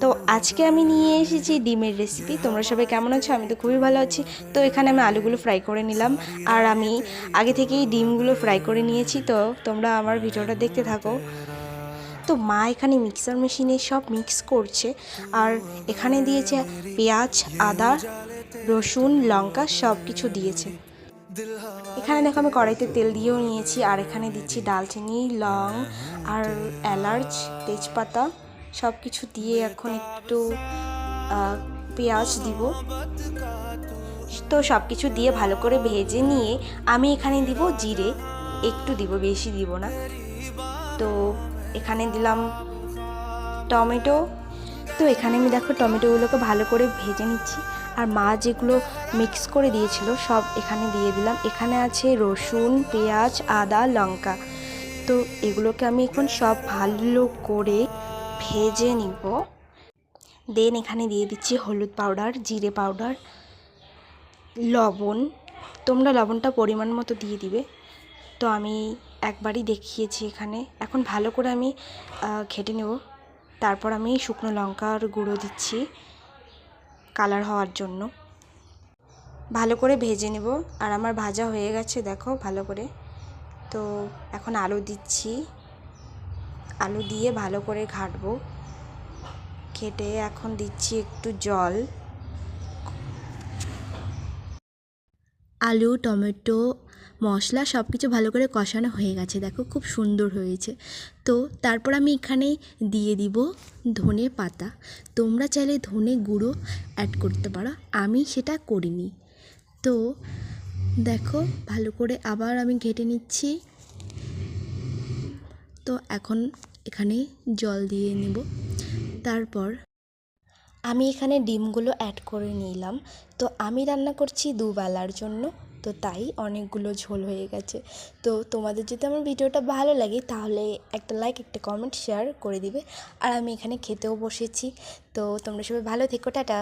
তো আজকে আমি নিয়ে এসেছি ডিমের রেসিপি। তোমরা সবাই কেমন আছো? আমি তো খুবই ভালো আছি। তো এখানে আমি আলুগুলো ফ্রাই করে নিলাম, আর আমি আগে থেকেই ডিমগুলো ফ্রাই করে নিয়েছি। তো তোমরা আমার ভিডিওটা দেখতে থাকো। তো মা এখানে মিক্সার মেশিনে সব মিক্স করছে, আর এখানে দিয়েছে পেঁয়াজ, আদা, রসুন, লঙ্কা সব কিছু দিয়েছে। এখানে দেখো আমি কড়াইতে তেল দিয়েও নিয়েছি, আর এখানে দিচ্ছি দালচিনি, লং আর এলাচ, তেজপাতা সব কিছু দিয়ে এখন একটু পেঁয়াজ দিব। তো সব কিছু দিয়ে ভালো করে ভেজে নিয়ে আমি এখানে দিব জিরে, একটু দিব, বেশি দিব না। তো এখানে দিলাম টমেটো। তো এখানে আমি দেখো টমেটোগুলোকে ভালো করে ভেজে নিচ্ছি, আর মা যেগুলো মিক্স করে দিয়েছিল সব এখানে দিয়ে দিলাম। এখানে আছে রসুন, পেঁয়াজ, আদা, লঙ্কা। তো এগুলোকে আমি এখন সব ভালো করে ভেজে নিব। দেন এখানে দিয়ে দিচ্ছি হলুদ পাউডার, জিরে পাউডার, লবণ। তোমরা লবণটা পরিমাণ মতো দিয়ে দিবে। তো আমি একবারই দেখিয়েছি এখানে। এখন ভালো করে আমি ঘেটে নেব। তারপর আমি শুকনো লঙ্কার গুঁড়ো দিচ্ছি কালার হওয়ার জন্য। ভালো করে ভেজে নেব, আর আমার ভাজা হয়ে গেছে দেখো ভালো করে। তো এখন আলু দিচ্ছি, আলু দিয়ে ভালো করে ঘাটবো। ঘেটে এখন দিচ্ছি একটু জল। আলু, টমেটো, মশলা সব কিছু ভালো করে কষানো হয়ে গেছে, দেখো খুব সুন্দর হয়েছে। তো তারপর আমি এখানে দিয়ে দিব ধনে পাতা। তোমরা চাইলে ধনে গুঁড়ো অ্যাড করতে পারো, আমি সেটা করিনি। তো দেখো ভালো করে আবার আমি ঘেটে নিচ্ছি। তো এখন এখানে জল দিয়ে নেব। তারপর আমি এখানে ডিমগুলো অ্যাড করে নিলাম। তো আমি রান্না করছি দুবেলার জন্য, তো তাই অনেকগুলো ঝোল হয়ে গেছে। তো তোমাদের যদি আমার ভিডিওটা ভালো লাগে তাহলে একটা লাইক, একটা কমেন্ট, শেয়ার করে দিবে। আর আমি এখানে খেতেও বসেছি। তো তোমরা সবাই ভালো থেকো, টাটা।